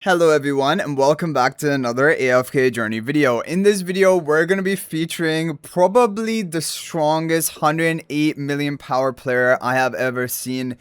Hello everyone and welcome back to another AFK journey video. In this video, we're going to be featuring probably the strongest 108 million power player I have ever seen.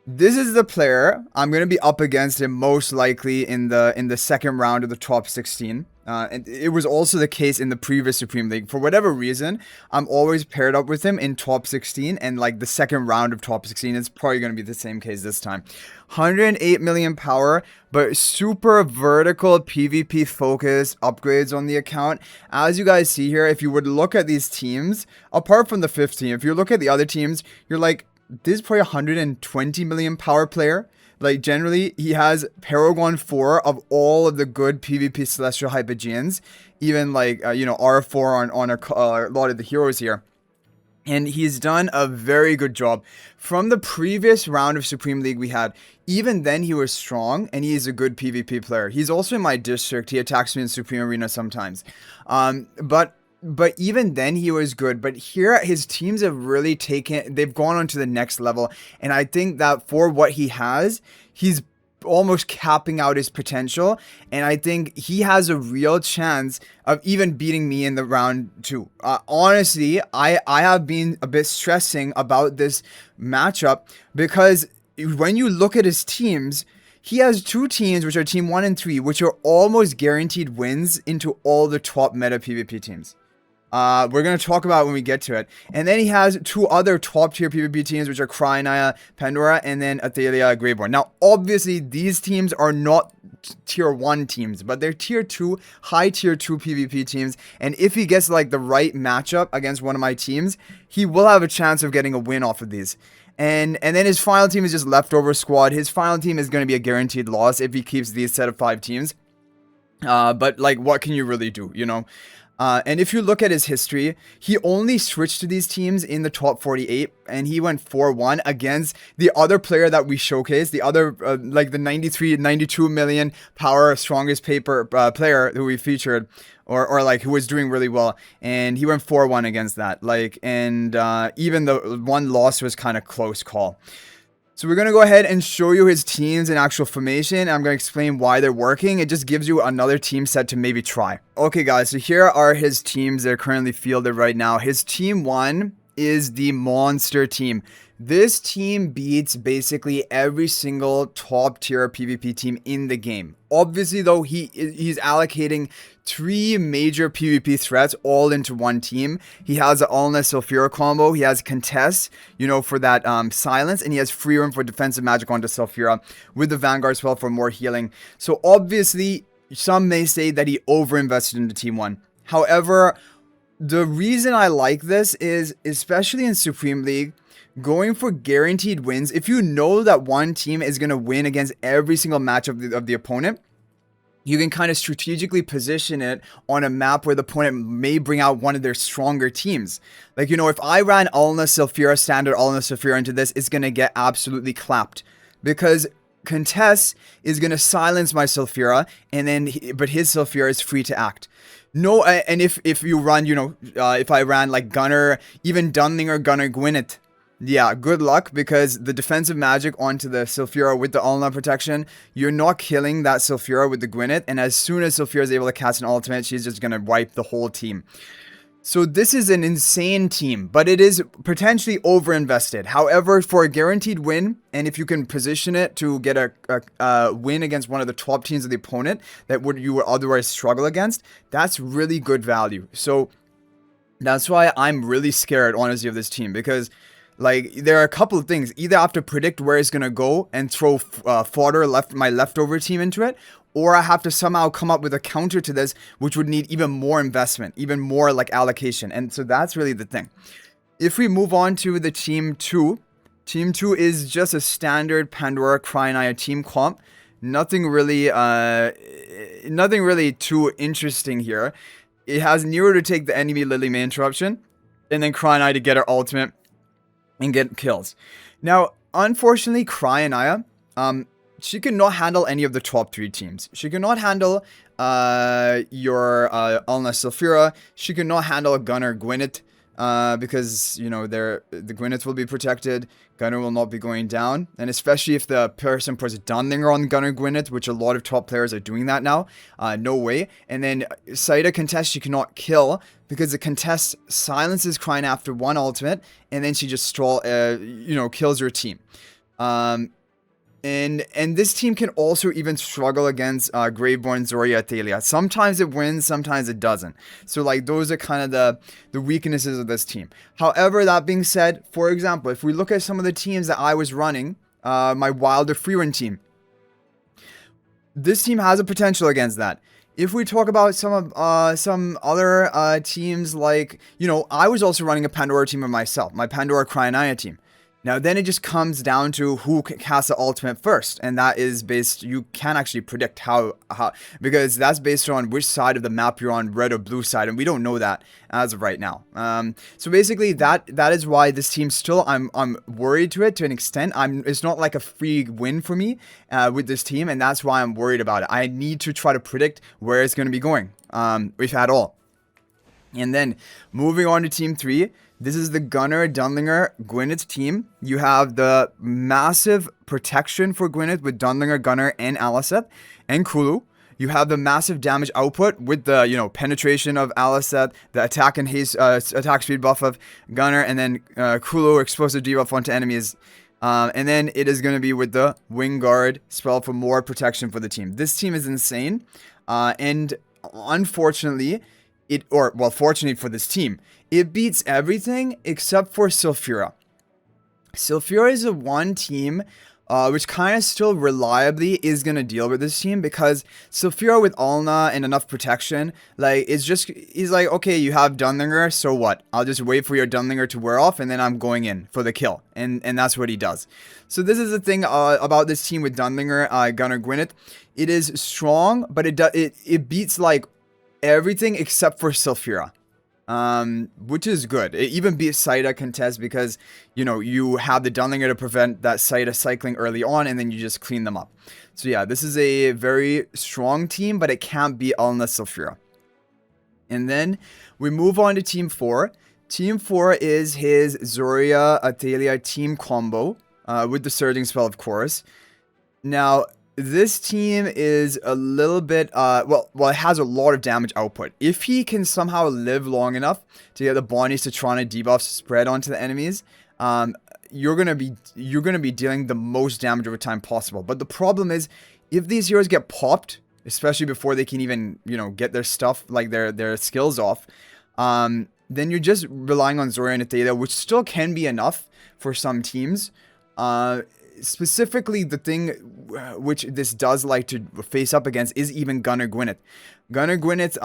This is the player I'm going to be up against him most likely in the second round of the top 16. And it was also the case in the previous Supreme League. For whatever reason, I'm always paired up with him in top 16, and like the second round of top 16 is probably going to be the same case this time. 108 million power, but super vertical PvP focused upgrades on the account. As you guys see here, if you would look at these teams, apart from the 5th team, if you look at the other teams, you're like, this is probably 120 million power player. Like, generally, he has Paragon 4 of all of the good PvP Celestial Hypogeans. Even, like, R4 on a lot of the heroes here. And he's done a very good job. From the previous round of Supreme League we had, even then he was strong, and he is a good PvP player. He's also in my district. He attacks me in Supreme Arena sometimes. But even then he was good. But here his teams have really they've gone on to the next level. And I think that for what he has, he's almost capping out his potential, and I think he has a real chance of even beating me in the round 2. Honestly, I have been a bit stressing about this matchup because when you look at his teams, he has 2 teams which are team 1 and 3, which are almost guaranteed wins into all the top meta PvP teams. We're going to talk about when we get to it. And then he has 2 other top tier PvP teams, which are Cryanaya, Pandora, and then Athalia, Greyborn. Now, obviously, these teams are not tier 1 teams, but they're tier 2, high tier 2 PvP teams. And if he gets like the right matchup against one of my teams, he will have a chance of getting a win off of these. And then his final team is just leftover squad. His final team is going to be a guaranteed loss if he keeps these set of 5 teams. But like, what can you really do, you know? And if you look at his history, he only switched to these teams in the top 48, and he went 4-1 against the other player that we showcased, the other, like the 92 million power strongest paper player who we featured, or like who was doing really well, and he went 4-1 against that. Like, and even the one loss was kind of close call. So we're going to go ahead and show you his teams in actual formation. I'm going to explain why they're working. It just gives you another team set to maybe try. Okay, guys, so here are his teams that are currently fielded right now. His team 1 is the monster team. This team beats basically every single top tier PvP team in the game. Obviously, though, he's allocating 3 major PvP threats all into one team. He has an Alna Sulfura combo. He has Contest, for that silence, and he has Free Room for defensive magic onto Sulfura with the Vanguard spell for more healing. So obviously, some may say that he overinvested into Team 1. However, the reason I like this is, especially in Supreme League, going for guaranteed wins. If you know that one team is going to win against every single match of the opponent, you can kind of strategically position it on a map where the opponent may bring out one of their stronger teams. Like, if I ran Alna Sulfura, standard Alna Sulfura into this, it's going to get absolutely clapped. Because Contest is going to silence my Sulfura, and then but his Sulfura is free to act. No, and if you run, if I ran like Gunner, even Dunlinger, Gunner, Gwyneth, yeah, good luck, because the defensive magic onto the Sulfura with the Ulna protection, you're not killing that Sulfura with the Gwyneth, and as soon as Sulfura is able to cast an ultimate, she's just going to wipe the whole team. So this is an insane team, but it is potentially overinvested. However, for a guaranteed win, and if you can position it to get a win against one of the top teams of the opponent that you would otherwise struggle against, that's really good value. So that's why I'm really scared, honestly, of this team, because like, there are a couple of things. Either I have to predict where it's going to go and throw fodder, my leftover team into it, or I have to somehow come up with a counter to this, which would need even more investment, even more like allocation. And so that's really the thing. If we move on to the team 2, team 2 is just a standard Pandora Cryanaya team comp. Nothing really too interesting here. It has Nero to take the enemy Lily May interruption, and then Cryanaya to get her ultimate and get kills. Now, unfortunately, Cryanaya, she cannot handle any of the top 3 teams. She cannot handle your Alna Sulfura. She cannot handle Gunner Gwyneth. because, you know, the Gwyneth will be protected, Gunner will not be going down, and especially if the person puts Dunlinger on Gunner Gwyneth, which a lot of top players are doing that now, no way. And then Saida contest she cannot kill, because the contest silences Crine after one ultimate, and then she just kills her team. And this team can also even struggle against Graveborn, Zoria, Athalia. Sometimes it wins, sometimes it doesn't. So like those are kind of the weaknesses of this team. However, that being said, for example, if we look at some of the teams that I was running, my Wilder Freerun team, this team has a potential against that. If we talk about some other teams, like, you know, I was also running a Pandora team of myself, my Pandora Cryonaya team. Now, then it just comes down to who casts the ultimate first, and that is based, you can actually predict how, because that's based on which side of the map you're on, red or blue side, and we don't know that as of right now. So basically, that is why this team still, I'm worried to it to an extent. It's not like a free win for me with this team, and that's why I'm worried about it. I need to try to predict where it's going to be going, if at all. And then, moving on to Team 3, this is the Gunner, Dunlinger, Gwyneth team. You have the massive protection for Gwyneth with Dunlinger, Gunner, and Aliceth, and Kulu. You have the massive damage output with the, you know, penetration of Aliceth, the attack and haste, attack speed buff of Gunner, and then Kulu, explosive debuff onto enemies. And then it is going to be with the Wing Guard spell for more protection for the team. This team is insane, and unfortunately, fortunately for this team, it beats everything except for Sulfura. Sulfura is the one team which kind of still reliably is going to deal with this team, because Sulfura with Alna and enough protection, like, he's like, okay, you have Dunlinger, so what? I'll just wait for your Dunlinger to wear off, and then I'm going in for the kill. And that's what he does. So this is the thing about this team with Dunlinger, Gunner, Gwyneth. It is strong, but it beats, like, everything except for Sulfura. Which is good. It even beats Saida contest because, you know, you have the Dunlinger to prevent that Saida cycling early on, and then you just clean them up. So yeah, this is a very strong team, but it can't beat Alna Sulfura. And then we move on to Team 4. Team 4 is his Zoria Athalia team combo, with the surging spell, of course. Now, this team is a little bit, it has a lot of damage output. If he can somehow live long enough to get the Bonnie's Citrana debuffs spread onto the enemies, you're gonna be dealing the most damage over time possible. But the problem is, if these heroes get popped, especially before they can even, you know, get their stuff, like their skills off, then you're just relying on Zoria and Athalia, which still can be enough for some teams. Specifically, the thing which this does like to face up against is even Gunner Gwyneth. Gunner Gwyneth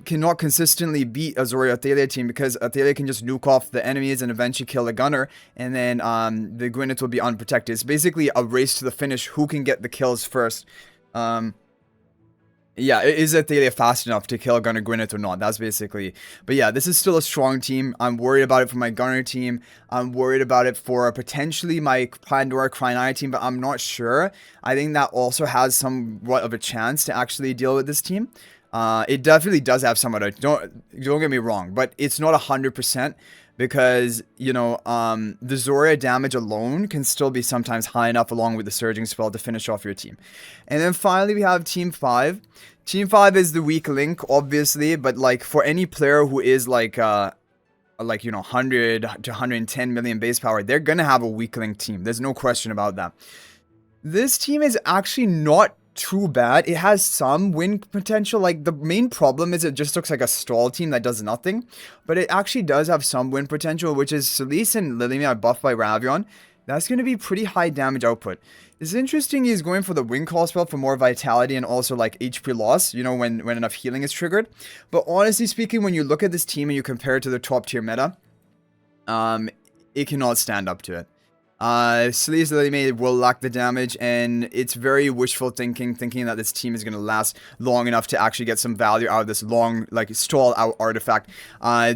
cannot consistently beat a Zoria Athalia team, because Athalia can just nuke off the enemies and eventually kill the Gunner, and then the Gwyneth will be unprotected. It's basically a race to the finish, who can get the kills first. Yeah, is Athalia fast enough to kill Gunner Gwyneth or not? That's basically... But yeah, this is still a strong team. I'm worried about it for my Gunner team. I'm worried about it for potentially my Pandora Cryonaya team, but I'm not sure. I think that also has somewhat of a chance to actually deal with this team. It definitely does have somewhat of... Don't get me wrong, but it's not 100%. Because, you know, the Zoria damage alone can still be sometimes high enough, along with the surging spell, to finish off your team. And then finally we have Team 5. Team 5 is the weak link, obviously, but like for any player who is like you know, 100 to 110 million base power, they're gonna have a weak link team. There's no question about that. This team is actually not too bad. It has some win potential. Like, the main problem is it just looks like a stall team that does nothing, but it actually does have some win potential, which is Celise and Lilimi are buffed by Ravion. That's going to be pretty high damage output. It's interesting he's going for the Wing Call spell for more vitality and also like HP loss, you know, when enough healing is triggered. But honestly speaking, when you look at this team and you compare it to the top tier meta, it cannot stand up to it. Celeste Lilimi will lack the damage, and it's very wishful thinking that this team is going to last long enough to actually get some value out of this long, like, stall out artifact.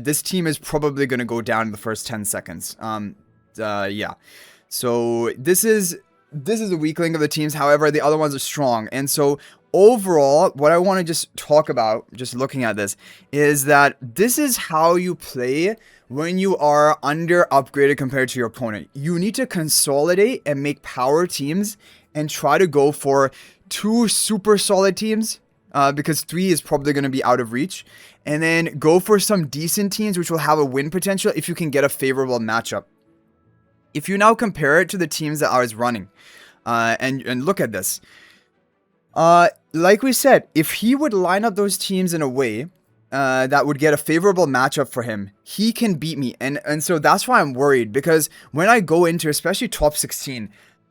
This team is probably going to go down in the first 10 seconds. Yeah. So this is a weak link of the teams. However, the other ones are strong. And so overall, what I want to just talk about, just looking at this, is that this is how you play when you are under upgraded compared to your opponent. You need to consolidate and make power teams and try to go for 2 super solid teams, because 3 is probably going to be out of reach. And then go for some decent teams which will have a win potential if you can get a favorable matchup. If you now compare it to the teams that I was running, and look at this. Like we said, if he would line up those teams in a way that would get a favorable matchup for him, he can beat me. And so that's why I'm worried, because when I go into especially top 16,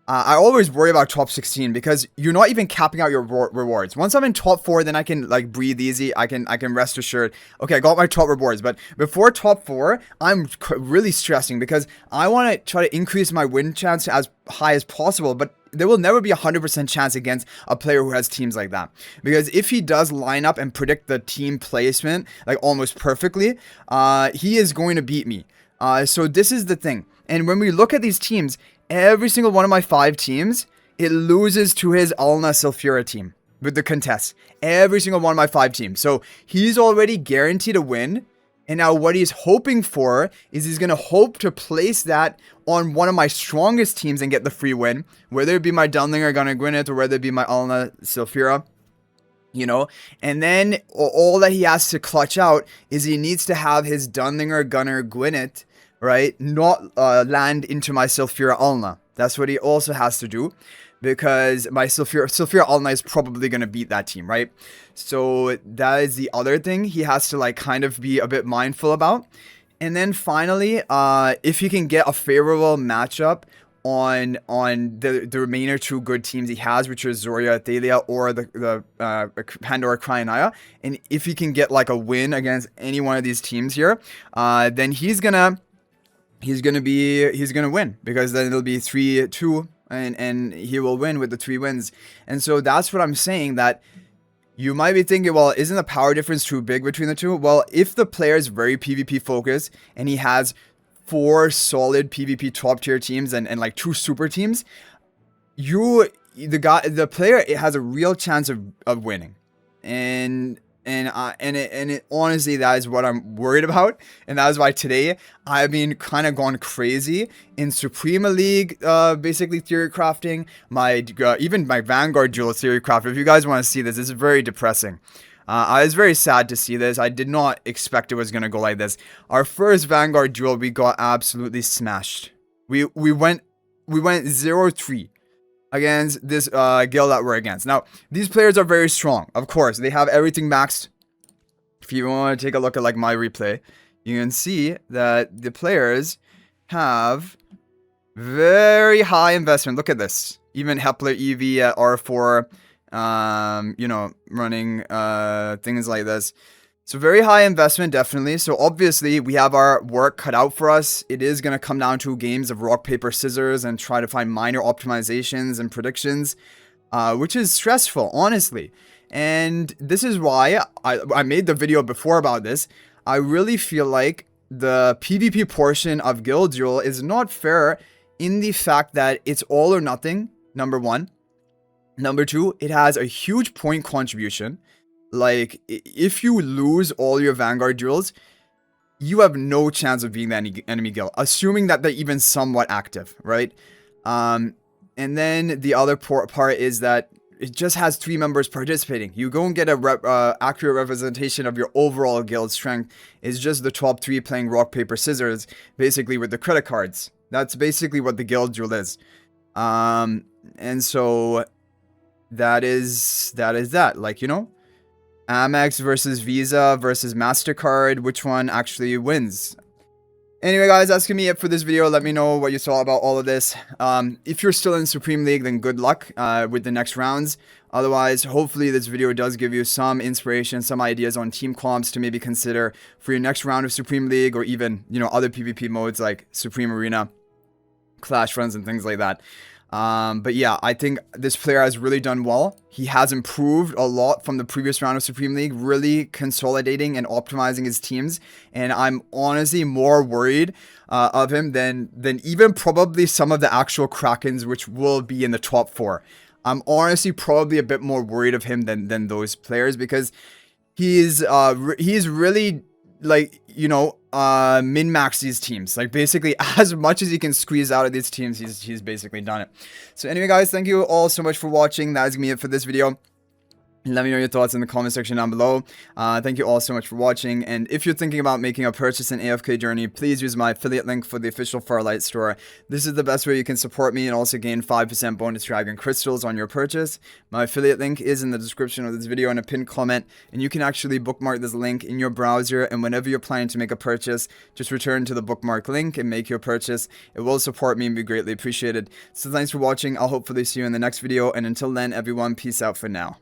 I always worry about top 16 because you're not even capping out your rewards. Once I'm in top 4, then I can like breathe easy. I can rest assured. Okay, I got my top rewards. But before top 4, I'm really stressing because I want to try to increase my win chance as high as possible. But there will never be a 100% chance against a player who has teams like that. Because if he does line up and predict the team placement like almost perfectly, he is going to beat me. So this is the thing. And when we look at these teams, every single one of my 5 teams, it loses to his Alna Sulfura team with the contest. Every single one of my 5 teams. So he's already guaranteed a win. And now what he's hoping for is he's going to hope to place that on one of my strongest teams and get the free win. Whether it be my Dunlinger Gunner Gwyneth or whether it be my Alna Sulfura. You know, and then all that he has to clutch out is he needs to have his Dunlinger Gunner Gwyneth, right, not land into my Sulfura Alna. That's what he also has to do, because my Sulfura Alna is probably going to beat that team, right? So that is the other thing he has to like kind of be a bit mindful about. And then finally, if he can get a favorable matchup on the remainder 2 good teams he has, which are Zoria Thalia or the Pandora Cryanaya, and if he can get like a win against any one of these teams here, then he's gonna win, because then it'll be 3-2 and he will win with the 3 wins. And so that's what I'm saying, that you might be thinking, well, isn't the power difference too big between the 2? Well, if the player is very PvP focused and he has 4 solid PvP top tier teams and like 2 super teams, the player, it has a real chance of winning. And honestly, that is what I'm worried about, and that is why today I've been kind of gone crazy in Suprema League, basically theory crafting even my Vanguard Duel theory craft. If you guys want to see this, it's very depressing. I was very sad to see this. I did not expect it was going to go like this. Our first Vanguard Duel, we got absolutely smashed. We went 0-3 against this guild that we're against. Now, these players are very strong. Of course, they have everything maxed. If you want to take a look at like my replay, you can see that the players have very high investment. Look at this. Even Hepler EV at R4. You know, running things like this. So very high investment, definitely. So obviously we have our work cut out for us. It is going to come down to games of rock, paper, scissors and try to find minor optimizations and predictions, which is stressful, honestly. And this is why I made the video before about this. I really feel like the PvP portion of Guild Duel is not fair in the fact that it's all or nothing, number 1. Number 2, it has a huge point contribution. Like, if you lose all your Vanguard duels, you have no chance of being the enemy guild, assuming that they're even somewhat active, right? And then the other part is that it just has 3 members participating. You go and get a accurate representation of your overall guild strength. It's just the top 3 playing rock, paper, scissors, basically with the credit cards. That's basically what the Guild Duel is. And so that is that. Like, you know, Amex versus Visa versus MasterCard, which one actually wins? Anyway, guys, that's gonna be it for this video. Let me know what you thought about all of this. If you're still in Supreme League, then good luck with the next rounds. Otherwise, hopefully this video does give you some inspiration, some ideas on team comps to maybe consider for your next round of Supreme League, or even, you know, other PvP modes like Supreme Arena, Clash Runs, and things like that. But yeah, I think this player has really done well. He has improved a lot from the previous round of Supreme League, really consolidating and optimizing his teams. And I'm honestly more worried of him than even probably some of the actual Krakens, which will be in the top 4. I'm honestly probably a bit more worried of him than those players, because he's really, like, min-max these teams. Like, basically, as much as he can squeeze out of these teams, he's basically done it. So anyway, guys, thank you all so much for watching. That is gonna be it for this video. Let me know your thoughts in the comment section down below. Thank you all so much for watching. And if you're thinking about making a purchase in AFK Journey, please use my affiliate link for the official Farlight store. This is the best way you can support me and also gain 5% bonus dragon crystals on your purchase. My affiliate link is in the description of this video and a pinned comment. And you can actually bookmark this link in your browser. And whenever you're planning to make a purchase, just return to the bookmark link and make your purchase. It will support me and be greatly appreciated. So thanks for watching. I'll hopefully see you in the next video. And until then, everyone, peace out for now.